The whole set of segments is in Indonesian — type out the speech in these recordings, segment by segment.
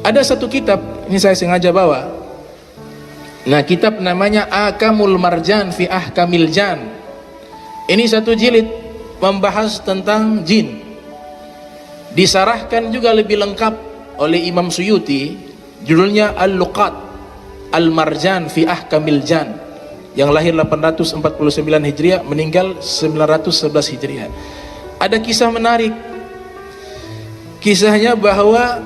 Ada satu kitab, ini saya sengaja bawa. Nah, kitab namanya Akamul Marjan fi Ahkamil Jan. Ini satu jilid membahas tentang jin. Disarahkan juga lebih lengkap oleh Imam Suyuti, judulnya Al-Luqat Al-Marjan fi Ahkamil Jan, yang lahir 849 Hijriah, meninggal 911 Hijriah. Ada kisah menarik. Kisahnya bahwa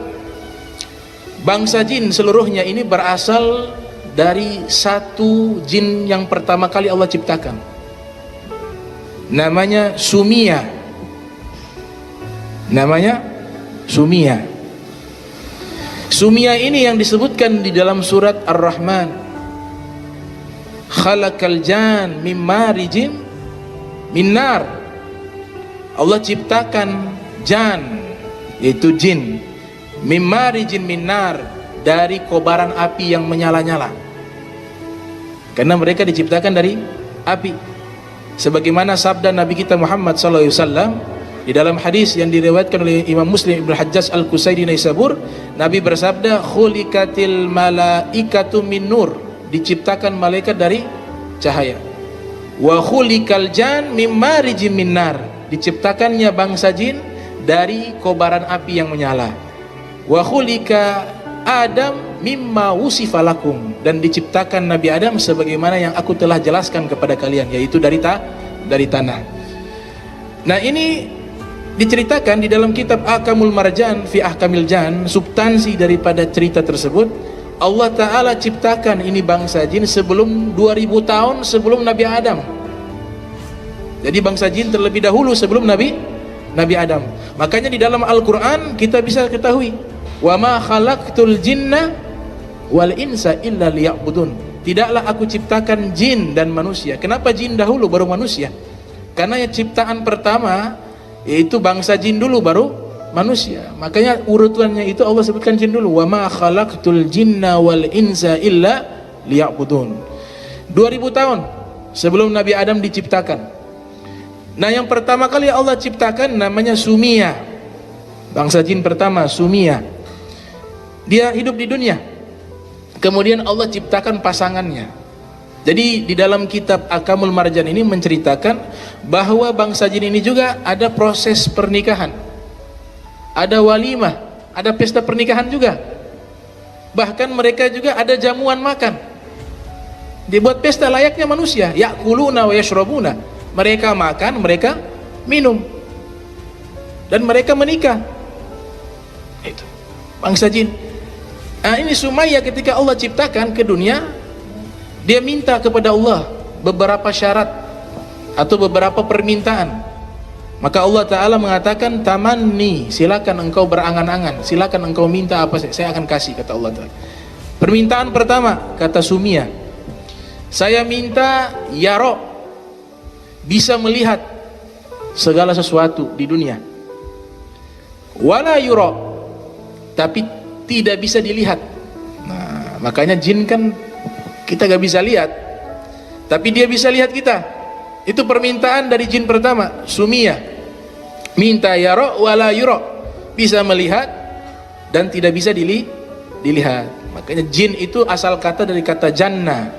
bangsa jin seluruhnya ini berasal dari satu jin yang pertama kali Allah ciptakan, namanya Sumia. Namanya Sumia. Sumia ini yang disebutkan di dalam surat Ar-Rahman, khalaqal jan mim marijin min nar. Allah ciptakan jan, yaitu jin, mim marijin min nar, dari kobaran api yang menyala-nyala, karena mereka diciptakan dari api. Sebagaimana sabda Nabi kita Muhammad SAW di dalam hadis yang diriwayatkan oleh Imam Muslim Ibnu Hajjaj Al-Qusairi Naisabur, Nabi bersabda, khuliqatil malaikatu min nur, diciptakan malaikat dari cahaya. Wa khuliqal jan mim marijin min nar, diciptakannya bangsa jin dari kobaran api yang menyala. Wa khuliqa Adam mimma wusifa lakum, dan diciptakan Nabi Adam sebagaimana yang aku telah jelaskan kepada kalian, yaitu dari tanah. Nah, ini diceritakan di dalam kitab Akamul Marjan fi Ahkamil Jan. Substansi daripada cerita tersebut, Allah Ta'ala ciptakan ini bangsa jin sebelum 2000 tahun sebelum Nabi Adam. Jadi bangsa jin terlebih dahulu sebelum Nabi Adam. Makanya di dalam Al-Quran kita bisa ketahui, wa ma khalaqtul jinna wal insa illa liya'budun, tidaklah aku ciptakan jin dan manusia. Kenapa jin dahulu baru manusia? Karena ciptaan pertama yaitu bangsa jin dulu baru manusia. Makanya urutannya itu Allah sebutkan jin dulu, wa ma khalaqtul jinna wal insa illa liya'budun. 2000 tahun sebelum Nabi Adam diciptakan. Nah, yang pertama kali Allah ciptakan namanya Sumia, bangsa jin pertama Sumia. Dia hidup di dunia, kemudian Allah ciptakan pasangannya. Jadi di dalam kitab Akamul Marjan ini menceritakan bahwa bangsa jin ini juga ada proses pernikahan, ada walimah, ada pesta pernikahan juga. Bahkan mereka juga ada jamuan makan, dibuat pesta layaknya manusia. Ya'kuluna wa yashrabuna, mereka makan, mereka minum, dan mereka menikah. Itu bangsa jin. Nah, ini Sumaya ketika Allah ciptakan ke dunia, dia minta kepada Allah beberapa syarat atau beberapa permintaan. Maka Allah Ta'ala mengatakan, tamanni, silakan engkau berangan-angan, silakan engkau minta apa, saya akan kasih, kata Allah Ta'ala. Permintaan pertama, kata Sumia, saya minta yaro, bisa melihat segala sesuatu di dunia. Wala yuro, tapi tidak bisa dilihat. Nah, makanya jin kan kita gak bisa lihat, tapi dia bisa lihat kita. Itu permintaan dari jin pertama, Sumia. Minta yaro wala yuro, bisa melihat dan tidak bisa dilihat. Makanya jin itu asal kata dari kata janna.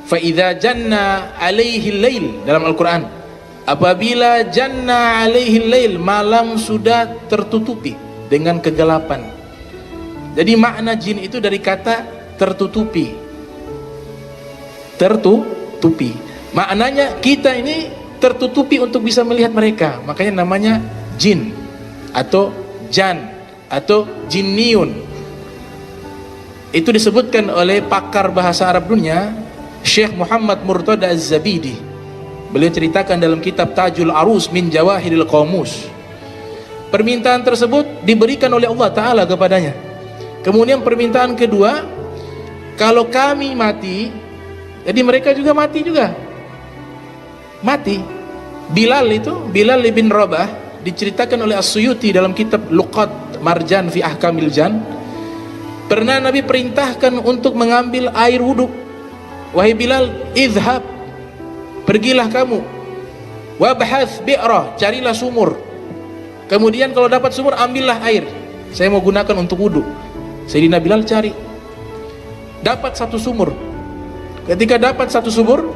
Fa idza janna alaihi lail, dalam Al-Quran, apabila janna alaihi lail, malam sudah tertutupi dengan kegelapan. Jadi makna jin itu dari kata tertutupi. Tertutupi. Maknanya kita ini tertutupi untuk bisa melihat mereka. Makanya namanya jin atau jan atau jinniun. Itu disebutkan oleh pakar bahasa Arab dunia, Syekh Muhammad Murtada Az-Zabidi. Beliau ceritakan dalam kitab Tajul Arus min Jawahiril Qamus. Permintaan tersebut diberikan oleh Allah Ta'ala kepadanya. Kemudian permintaan kedua, kalau kami mati, jadi mereka juga mati juga. Mati. Bilal bin Rabah, diceritakan oleh As-Suyuti dalam kitab Luqat Marjan fi Ahkamil Jan, pernah Nabi perintahkan untuk mengambil air wudhu. Wahai Bilal, idhab, pergilah kamu, wabhath bi'rah, carilah sumur. Kemudian kalau dapat sumur, ambillah air, saya mau gunakan untuk wudhu. Sayyidina Bilal cari, dapat satu sumur. Ketika dapat satu sumur,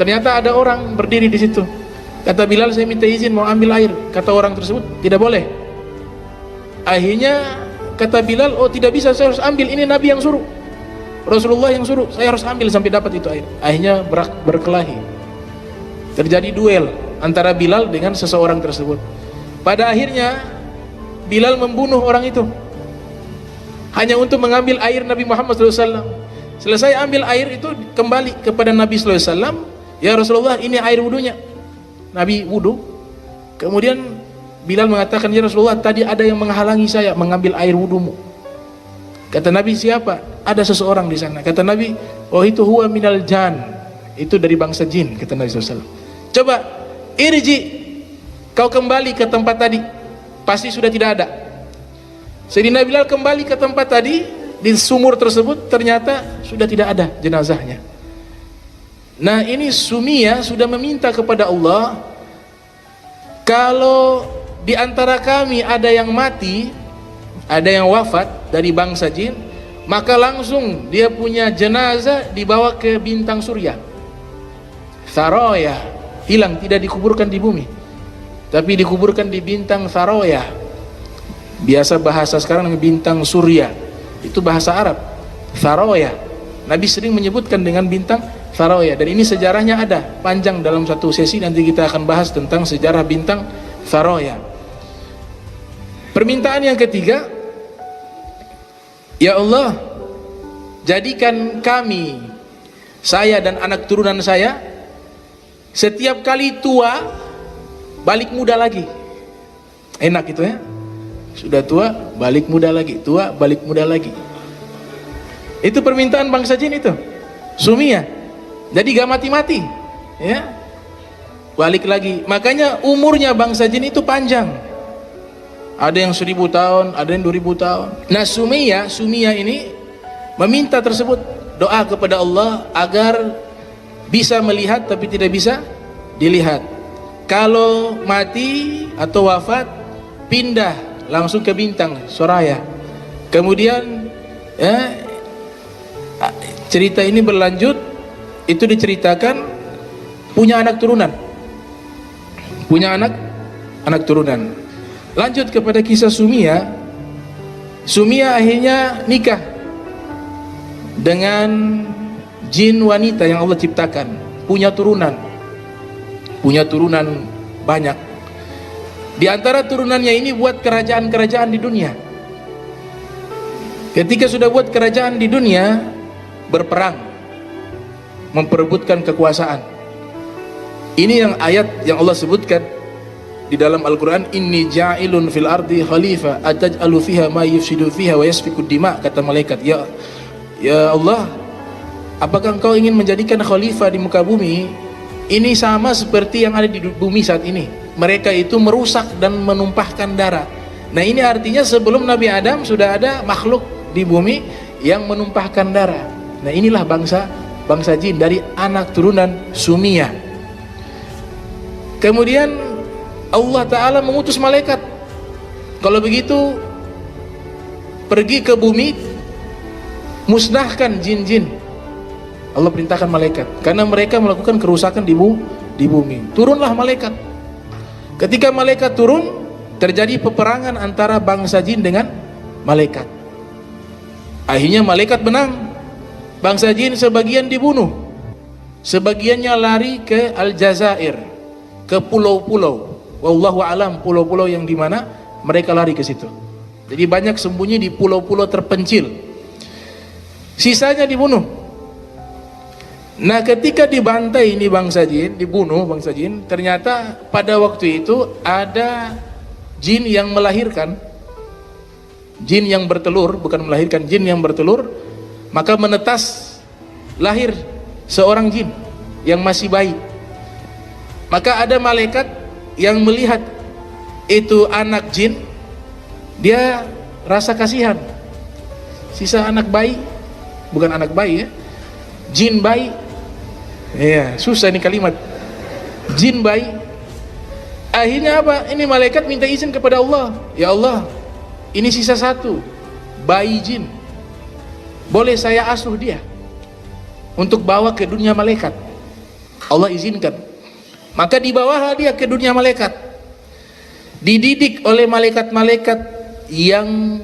ternyata ada orang berdiri di situ. Kata Bilal, saya minta izin mau ambil air. Kata orang tersebut, tidak boleh. Akhirnya kata Bilal, oh tidak bisa, saya harus ambil, ini Nabi yang suruh, Rasulullah yang suruh, saya harus ambil sampai dapat itu air. Akhirnya berkelahi, terjadi duel antara Bilal dengan seseorang tersebut. Pada akhirnya Bilal membunuh orang itu hanya untuk mengambil air Nabi Muhammad SAW. Selesai ambil air itu, kembali kepada Nabi SAW, ya Rasulullah, ini air wudunya. Nabi wudu. Kemudian Bilal mengatakan, ya Rasulullah, tadi ada yang menghalangi saya mengambil air wudumu. Kata Nabi, siapa? Ada seseorang di sana. Kata Nabi, oh itu huwa minal jan, itu dari bangsa jin. Kata Nabi SAW, coba irji, kau kembali ke tempat tadi, pasti sudah tidak ada. Sayyidina Bilal kembali ke tempat tadi, di sumur tersebut ternyata sudah tidak ada jenazahnya. Nah, ini Sumiyah sudah meminta kepada Allah, kalau di antara kami ada yang mati, ada yang wafat dari bangsa jin, maka langsung dia punya jenazah dibawa ke bintang surya. Saroya, hilang, tidak dikuburkan di bumi, tapi dikuburkan di bintang Saroya. Biasa bahasa sekarang bintang surya, itu bahasa Arab. Saroya, Nabi sering menyebutkan dengan bintang Saroya, dan ini sejarahnya ada panjang dalam satu sesi, nanti kita akan bahas tentang sejarah bintang Saroya. Permintaan yang ketiga, ya Allah, jadikan kami, saya dan anak turunan saya, setiap kali tua balik muda lagi. Enak itu ya, sudah tua balik muda lagi, tua balik muda lagi. Itu permintaan bangsa jin itu, Sumiyah. Jadi gak mati-mati, ya, balik lagi. Makanya umurnya bangsa jin itu panjang, ada yang 1000 tahun, ada yang 2000 tahun. Nah, Sumiyah ini meminta tersebut, doa kepada Allah agar bisa melihat tapi tidak bisa dilihat. Kalau mati atau wafat, pindah langsung ke bintang Soraya. Kemudian ya, cerita ini berlanjut. Itu diceritakan punya anak turunan, punya anak turunan. Lanjut kepada kisah Sumiyah. Sumiyah akhirnya nikah dengan jin wanita yang Allah ciptakan, punya turunan banyak. Di antara turunannya ini buat kerajaan-kerajaan di dunia. Ketika sudah buat kerajaan di dunia, berperang, memperebutkan kekuasaan. Ini yang ayat yang Allah sebutkan di dalam Al-Quran, inni ja'ilun fil ardi khalifah ataj'alu fiha ma yufsidu fiha wa yasfiku dima. Kata malaikat, ya Allah, apakah engkau ingin menjadikan khalifah di muka bumi? Ini sama seperti yang ada di bumi saat ini, mereka itu merusak dan menumpahkan darah. Nah, ini artinya sebelum Nabi Adam sudah ada makhluk di bumi yang menumpahkan darah. Nah, inilah bangsa jin dari anak turunan Sumiyah. Kemudian Allah Ta'ala mengutus malaikat, kalau begitu pergi ke bumi, musnahkan jin-jin. Allah perintahkan malaikat karena mereka melakukan kerusakan di bumi. Turunlah malaikat. Ketika malaikat turun, terjadi peperangan antara bangsa jin dengan malaikat. Akhirnya malaikat menang. Bangsa jin sebagian dibunuh, sebagiannya lari ke Aljazair, ke pulau-pulau. Wallahu alam, pulau-pulau yang dimana mereka lari ke situ. Jadi banyak sembunyi di pulau-pulau terpencil. Sisanya dibunuh. Nah, ketika dibantai ini bangsa jin, dibunuh bangsa jin, ternyata pada waktu itu ada jin yang melahirkan, jin yang bertelur, bukan melahirkan, jin yang bertelur. Maka menetas, lahir seorang jin yang masih bayi. Maka ada malaikat yang melihat itu anak jin, dia rasa kasihan. Sisa anak bayi, bukan anak bayi ya, jin bayi. Ya, susah ini kalimat, jin bayi. Akhirnya apa? Ini malaikat minta izin kepada Allah, ya Allah, ini sisa satu, bayi jin. Boleh saya asuh dia untuk bawa ke dunia malaikat. Allah izinkan. Maka dibawalah dia ke dunia malaikat. Dididik oleh malaikat-malaikat yang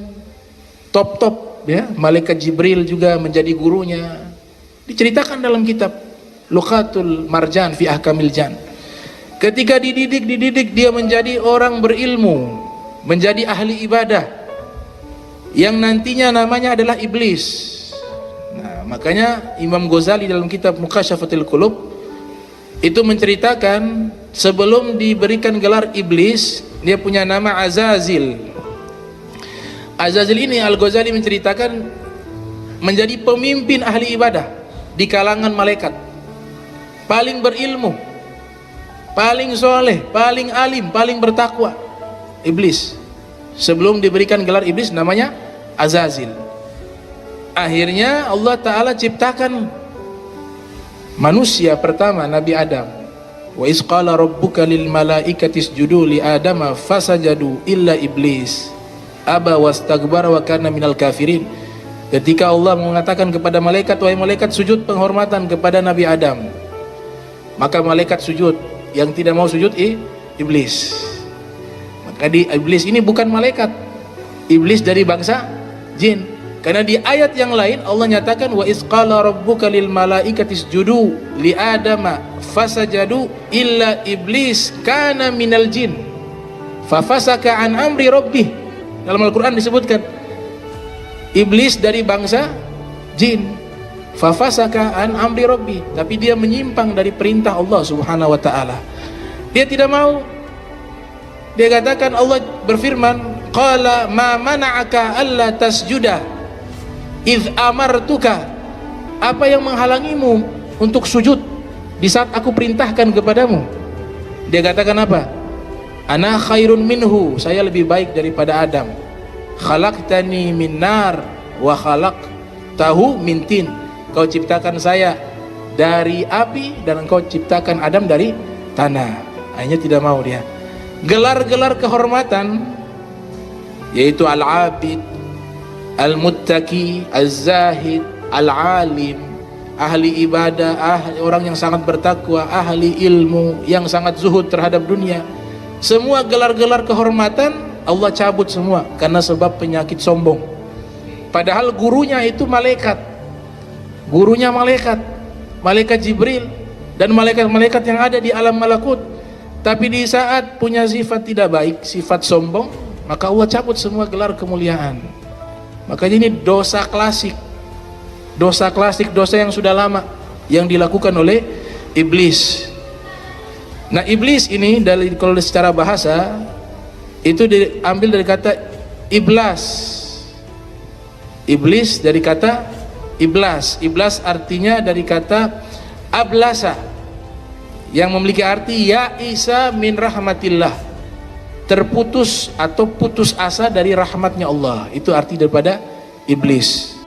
top-top, ya. Malaikat Jibril juga menjadi gurunya. Diceritakan dalam kitab Luqatul Marjan fi Ahkamil Jan. Ketika dididik dia menjadi orang berilmu, menjadi ahli ibadah yang nantinya namanya adalah iblis. Nah, makanya Imam Ghazali dalam kitab Muqasyafatul Qulub itu menceritakan sebelum diberikan gelar iblis, dia punya nama Azazil. Azazil ini Al-Ghazali menceritakan menjadi pemimpin ahli ibadah di kalangan malaikat, paling berilmu, paling soleh, paling alim, paling bertakwa, iblis. Sebelum diberikan gelar iblis namanya Azazil. Akhirnya Allah Ta'ala ciptakan manusia pertama, Nabi Adam. Wa iz qala rabbuka lil malaikati isjudu li adama fasajadu illa iblis aba wastakbara wa kana minal kafirin. Ketika Allah mengatakan kepada malaikat, wahai malaikat, sujud penghormatan kepada Nabi Adam, maka malaikat sujud. Yang tidak mau sujud iblis. Maka iblis ini bukan malaikat, iblis dari bangsa jin. Karena di ayat yang lain Allah nyatakan wa iz qala rabbuka lil malaikati isjudu li adama fasajadu illa iblis kana minal jin fafasaka an amri rabbih. Dalam Al-Qur'an disebutkan iblis dari bangsa jin, fafasaka an amri rabbi, tapi dia menyimpang dari perintah Allah Subhanahu wa taala. Dia tidak mau. Dia katakan, Allah berfirman, qala ma mana'aka alla tasjuda idh amartuka. Apa yang menghalangimu untuk sujud di saat aku perintahkan kepadamu? Dia katakan apa? Ana khairun minhu, saya lebih baik daripada Adam. Khalaqtani min nar wa khalaqtahu min tin. Kau ciptakan saya dari api dan engkau ciptakan Adam dari tanah. Hanya tidak mau dia. Gelar-gelar kehormatan yaitu al-abid, al-muttaqi, az-zahid, al-alim, ahli ibadah, orang yang sangat bertakwa, ahli ilmu, yang sangat zuhud terhadap dunia. Semua gelar-gelar kehormatan Allah cabut semua karena sebab penyakit sombong. Padahal gurunya itu malaikat. Gurunya malaikat Jibril dan malaikat-malaikat yang ada di alam malakut. Tapi di saat punya sifat tidak baik, sifat sombong, maka Allah cabut semua gelar kemuliaan. Makanya ini dosa klasik, dosa yang sudah lama yang dilakukan oleh iblis. Nah, iblis ini kalau secara bahasa itu diambil dari kata iblas. Iblis dari kata iblas. Iblas artinya dari kata ablasa, yang memiliki arti ya isa min rahmatillah, terputus atau putus asa dari rahmatnya Allah. Itu arti daripada iblis.